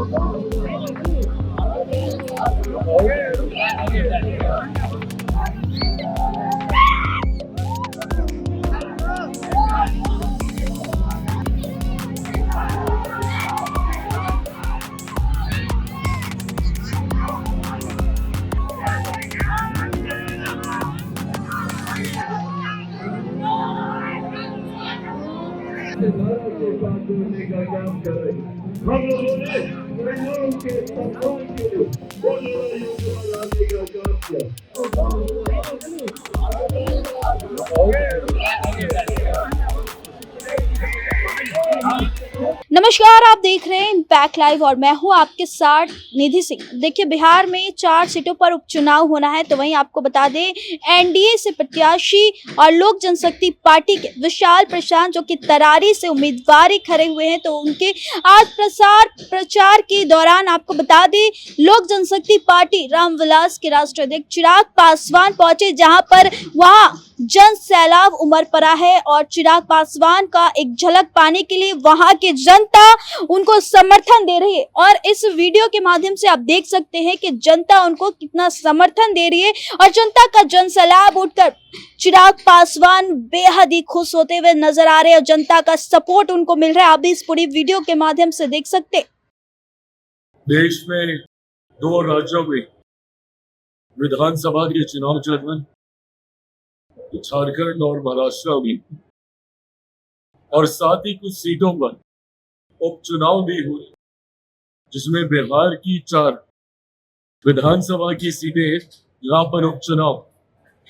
हम लोगों ने महिलाओं के सम्मान के लिए वो लड़ाइयों को लड़ाने का काम किया। नमस्कार, आप देख रहे हैं इम्पैक्ट लाइव और मैं हूं आपके साथ निधि सिंह। देखिए, बिहार में 4 सीटों पर उपचुनाव होना है, तो वहीं आपको बता दें एनडीए से प्रत्याशी और लोक जनशक्ति पार्टी के विशाल प्रशांत जो कि तरारी से उम्मीदवार खड़े हुए हैं, तो उनके आज प्रचार के दौरान आपको बता दें लोक जनशक्ति पार्टी रामविलास के राष्ट्रीय अध्यक्ष चिराग पासवान पहुंचे, जहां पर वहां जन सैलाब उमड़ पड़ा है और चिराग पासवान का एक झलक पाने के लिए वहां के जनता उनको समर्थन दे रही है। और इस वीडियो के माध्यम से आप देख सकते हैं कि जनता उनको कितना समर्थन दे रही है और जनता का जन सैलाब उठकर चिराग पासवान बेहद ही खुश होते हुए नजर आ रहे हैं और जनता का सपोर्ट उनको मिल रहा है। आप भी इस पूरी वीडियो के माध्यम से देख सकते हैं। देश में 2 राज्यों में विधानसभा के चुनाव चल रहे, झारखंड और महाराष्ट्र में, और साथ ही कुछ सीटों पर उपचुनाव भी हुए, जिसमें बिहार की 4 विधानसभा की सीटें यहाँ पर उपचुनाव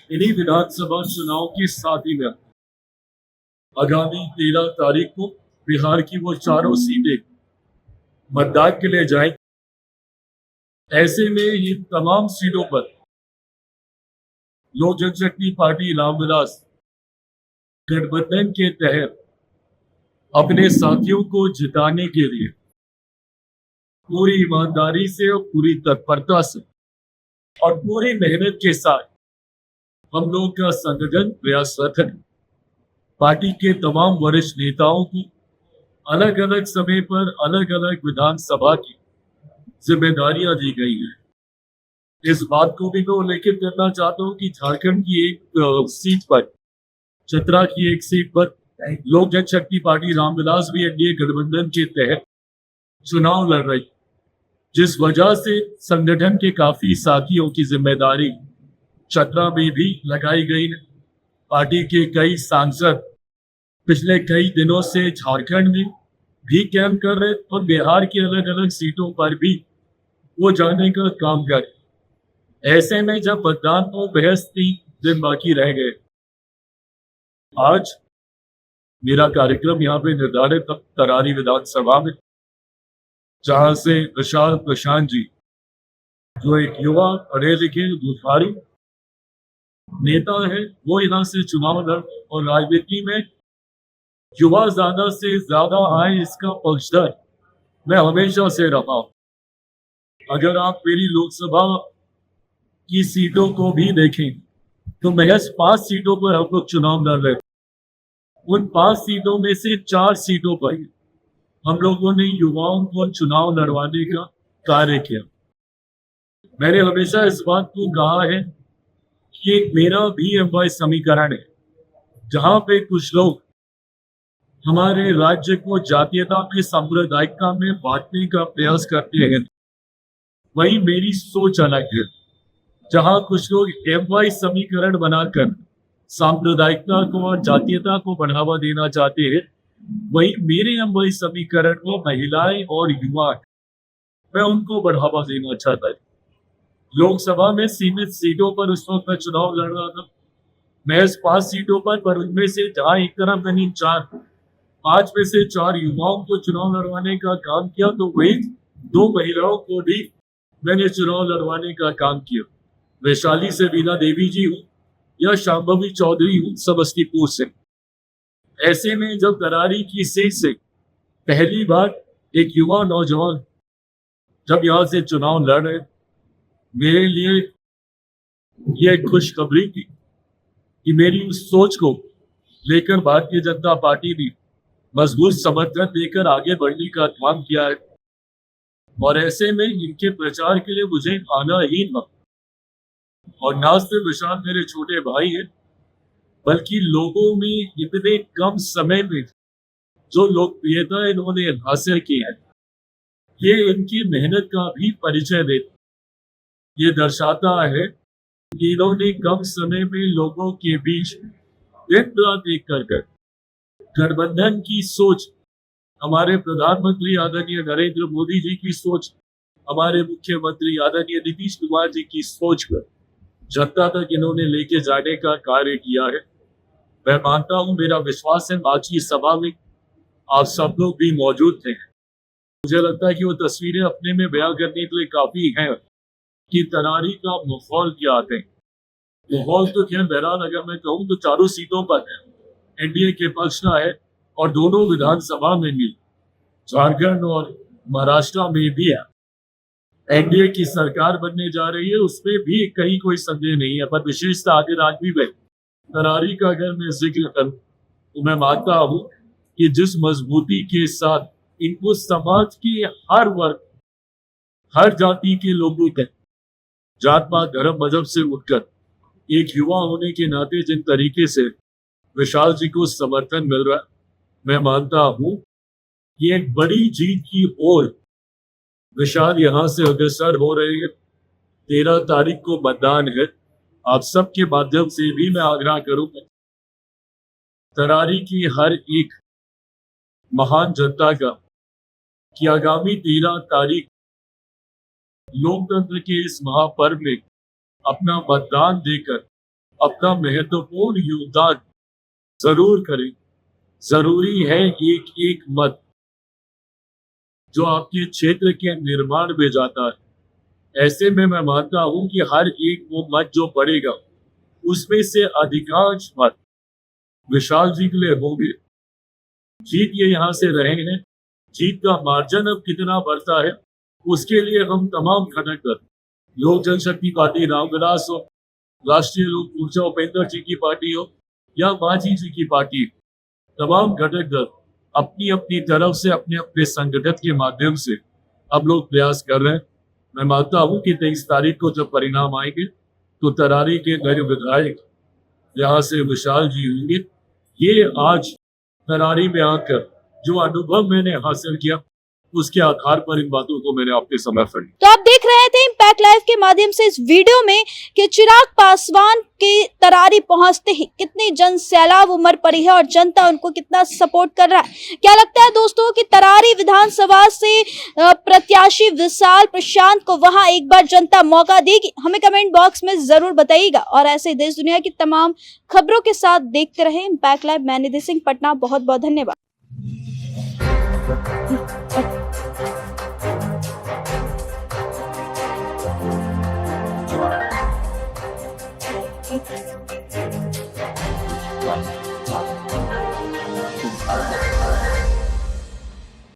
इन्हीं विधानसभा चुनाव के साथ ही में आगामी 13 तारीख को बिहार की वो चारों सीटें मतदान के लिए जाएंगी। ऐसे में ये तमाम सीटों पर लोक जनशक्ति पार्टी रामविलास गठबंधन के तहत अपने साथियों को जिताने के लिए पूरी ईमानदारी से और पूरी तत्परता से और पूरी मेहनत के साथ हम लोग का संगठन प्रयासरत है। पार्टी के तमाम वरिष्ठ नेताओं को अलग अलग समय पर अलग अलग विधानसभा की जिम्मेदारियां दी गई है। इस बात को भी मैं उल्लेखित करना चाहता हूँ कि झारखंड की एक सीट पर, चतरा की एक सीट पर लोक जनशक्ति पार्टी रामविलास भी एनडीए गठबंधन के तहत चुनाव लड़ रही, जिस वजह से संगठन के काफी साथियों की जिम्मेदारी चतरा में भी लगाई गई है। पार्टी के कई सांसद पिछले कई दिनों से झारखंड में भी कैंप कर रहे और बिहार की अलग अलग सीटों पर भी वो जाने का काम कर रहे। ऐसे में जब मतदान को महज 3 दिन बाकी रह गए, आज मेरा कार्यक्रम यहाँ पे निर्धारित तरारी विधानसभा में, जहां से विशाल प्रशांत जी जो एक युवा पढ़े लिखे दुधारी नेता है, वो यहाँ से चुनाव लड़, और राजनीति में युवा ज्यादा से ज्यादा आए इसका पक्षधर मैं हमेशा से रहा हूं। अगर आप मेरी लोकसभा की सीटों को भी देखें तो महज 5 सीटों पर हम लोग चुनाव लड़ रहे। उन 5 सीटों में से 4 सीटों पर हम लोगों ने युवाओं को चुनाव लड़वाने का कार्य किया। मैंने हमेशा इस बात को कहा है कि एक मेरा BMY समीकरण है, जहां पे कुछ लोग हमारे राज्य को जातीयता में, सांप्रदायिकता में बांटने का प्रयास करते हैं, वही मेरी सोच अलग है। जहां कुछ लोग MY समीकरण बनाकर सांप्रदायिकता को और जातीयता को बढ़ावा देना चाहते हैं, वही मेरे MY समीकरण को महिलाएं और युवा, मैं उनको बढ़ावा देना चाहता है। लोकसभा में सीमित सीटों पर उस वक्त मैं चुनाव लड़ रहा था, महज 5 सीटों पर उनमें से जहां एक तरफ मैंने 5 में से 4 युवाओं को चुनाव लड़वाने का काम किया, तो वही 2 महिलाओं को भी मैंने चुनाव लड़वाने का काम किया। वैशाली से वीणा देवी जी हूँ या शांभवी चौधरी हूँ समस्तीपुर से। ऐसे में जब तरारी की सीट से पहली बार एक युवा नौजवान जब यहाँ से चुनाव लड़ रहे, मेरे लिए यह खुशखबरी थी कि मेरी उस सोच को लेकर भारतीय जनता पार्टी ने मजबूत समर्थन देकर आगे बढ़ने का काम किया है। और ऐसे में इनके प्रचार के लिए मुझे आना ही न, और ना सिर्फ विशाल मेरे छोटे भाई हैं, बल्कि लोगों में इतने कम समय में जो लोकप्रियता इन्होंने हासिल की है, ये इनकी मेहनत का भी परिचय देता, ये दर्शाता है कि इन्होंने कम समय में लोगों के बीच दिन रात एक कर गठबंधन की सोच, हमारे प्रधानमंत्री आदरणीय नरेंद्र मोदी जी की सोच, हमारे मुख्यमंत्री आदरणीय नीतीश कुमार जी की सोच पर जनता तक इन्होंने लेके जाने का कार्य किया है। मैं मानता हूं, मेरा विश्वास है आज की सभा में आप सब लोग भी मौजूद थे। मुझे लगता है कि वो तस्वीरें अपने में बयां करने के लिए काफी हैं कि तरारी का माहौल क्या है। माहौल तो खैर बहरहाल अगर मैं कहूँ तो चारों सीटों पर एनडीए के पक्ष का है, और दोनों विधानसभा में भी, झारखंड और महाराष्ट्र में भी है, एनडीए की सरकार बनने जा रही है, उसमें भी कहीं कोई संदेह नहीं है। पर विशेषता आगे राज्य में तरारी का अगर मैं जिक्र करूं तो मैं मानता हूं कि जिस मजबूती के साथ इनको समाज के हर वर्ग, हर जाति के लोगों तक, जात पात धर्म मजहब से उठकर एक युवा होने के नाते जिन तरीके से विशाल जी को समर्थन मिल रहा है, मैं मानता हूं कि एक बड़ी जीत की ओर विशाल यहां से अग्रसर हो रहे हैं। 13 तारीख को मतदान है। आप सबके माध्यम से भी मैं आग्रह करूंगा तरारी की हर एक महान जनता का कि आगामी 13 तारीख लोकतंत्र के इस महापर्व में अपना मतदान देकर अपना महत्वपूर्ण योगदान जरूर करें। जरूरी है एक एक मत जो आपके क्षेत्र के निर्माण में जाता है। ऐसे में मैं मानता हूं कि हर एक वो मत जो पड़ेगा उसमें से अधिकांश मत विशाल जी के लिए होंगे। जीत ये यहाँ से रहे हैं, जीत का मार्जिन अब कितना बढ़ता है उसके लिए हम तमाम घटक दल, लोक जनशक्ति पार्टी रामविलास हो, राष्ट्रीय लोक ऊर्जा उपेंद्र जी की पार्टी हो या मांझी जी की पार्टी, तमाम घटक दल अपनी अपनी तरफ से अपने अपने संगठन के माध्यम से अब लोग प्रयास कर रहे हैं। मैं मानता हूं कि 23 तारीख को जब परिणाम आएंगे तो तरारी के नए विधायक यहाँ से विशाल जी होंगे। ये आज तरारी में आकर जो अनुभव मैंने हासिल किया उसके आधार पर इन बातों को मैंने आपके समक्ष रखी। तो आप देख रहे थे इम्पैक्ट लाइव के माध्यम से इस वीडियो में कि चिराग पासवान के तरारी पहुंचते ही कितनी जन सैलाब उमड़ पड़ी है और जनता उनको कितना सपोर्ट कर रहा है। क्या लगता है दोस्तों कि तरारी विधानसभा से प्रत्याशी विशाल प्रशांत को वहां एक बार जनता मौका देगी? हमें कमेंट बॉक्स में जरूर बताइएगा। और ऐसे देश दुनिया की तमाम खबरों के साथ देखते रहे इम्पैक्ट लाइव। मैं निधि सिंह पटना, बहुत बहुत धन्यवाद। Wow.